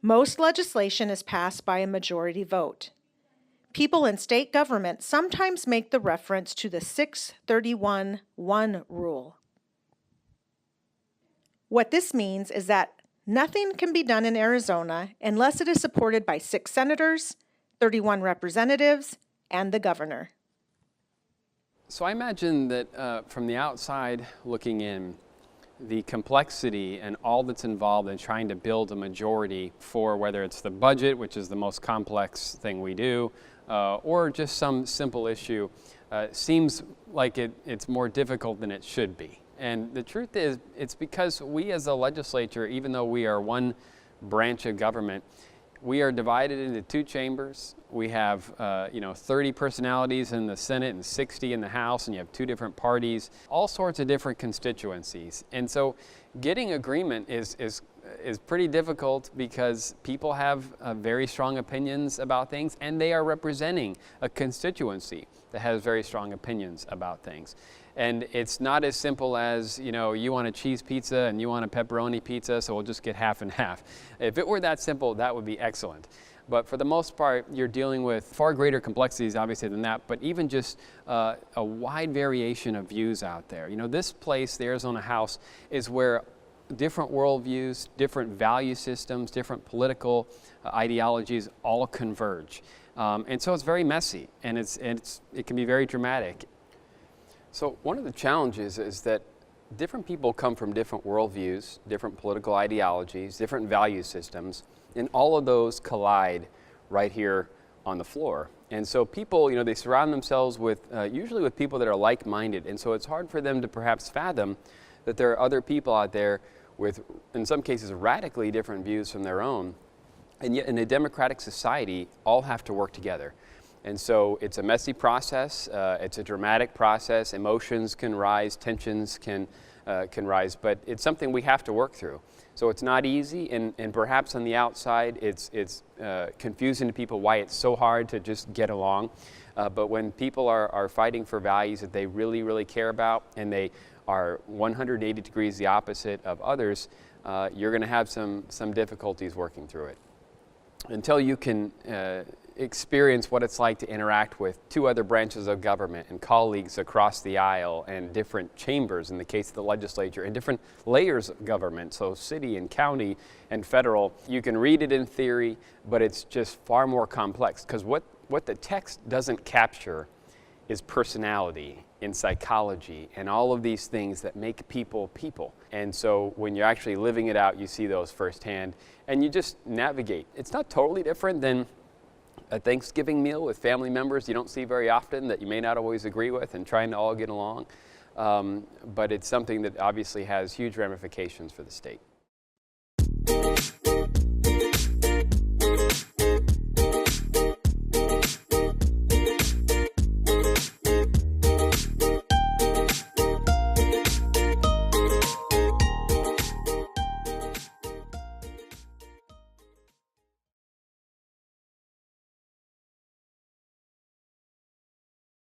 Most legislation is passed by a majority vote. People in state government sometimes make the reference to the 631-1 rule. What this means is that nothing can be done in Arizona unless it is supported by 6 senators, 31 representatives, and the governor. So I imagine that from the outside looking in, the complexity and all that's involved in trying to build a majority for whether it's the budget, which is the most complex thing we do, or just some simple issue, seems like it's more difficult than it should be. And the truth is, it's because we as a legislature, even though we are one branch of government, we are divided into 2 chambers. We have 30 personalities in the Senate and 60 in the House, and you have 2 different parties, all sorts of different constituencies. And so getting agreement is pretty difficult because people have very strong opinions about things, and they are representing a constituency that has very strong opinions about things. And it's not as simple as, you want a cheese pizza and you want a pepperoni pizza, so we'll just get half and half. If it were that simple, that would be excellent. But for the most part, you're dealing with far greater complexities, obviously, than that, but even just a wide variation of views out there. This place, the Arizona House, is where different worldviews, different value systems, different political ideologies all converge. And so it's very messy, and it can be very dramatic. So one of the challenges is that different people come from different worldviews, different political ideologies, different value systems, and all of those collide right here on the floor. And so people, they surround themselves with, usually with people that are like-minded, and so it's hard for them to perhaps fathom that there are other people out there with, in some cases, radically different views from their own, and yet in a democratic society, all have to work together. And so it's a messy process, it's a dramatic process, emotions can rise, tensions can rise, but it's something we have to work through. So it's not easy, and perhaps on the outside it's confusing to people why it's so hard to just get along. But when people are fighting for values that they really, really care about, and they are 180 degrees the opposite of others, you're going to have some difficulties working through it. Until you can experience what it's like to interact with 2 other branches of government and colleagues across the aisle and different chambers in the case of the legislature and different layers of government, so city and county and federal. You can read it in theory, but it's just far more complex because what the text doesn't capture is personality and psychology and all of these things that make people people. And so when you're actually living it out, you see those firsthand and you just navigate. It's not totally different than a Thanksgiving meal with family members you don't see very often that you may not always agree with and trying to all get along. But it's something that obviously has huge ramifications for the state.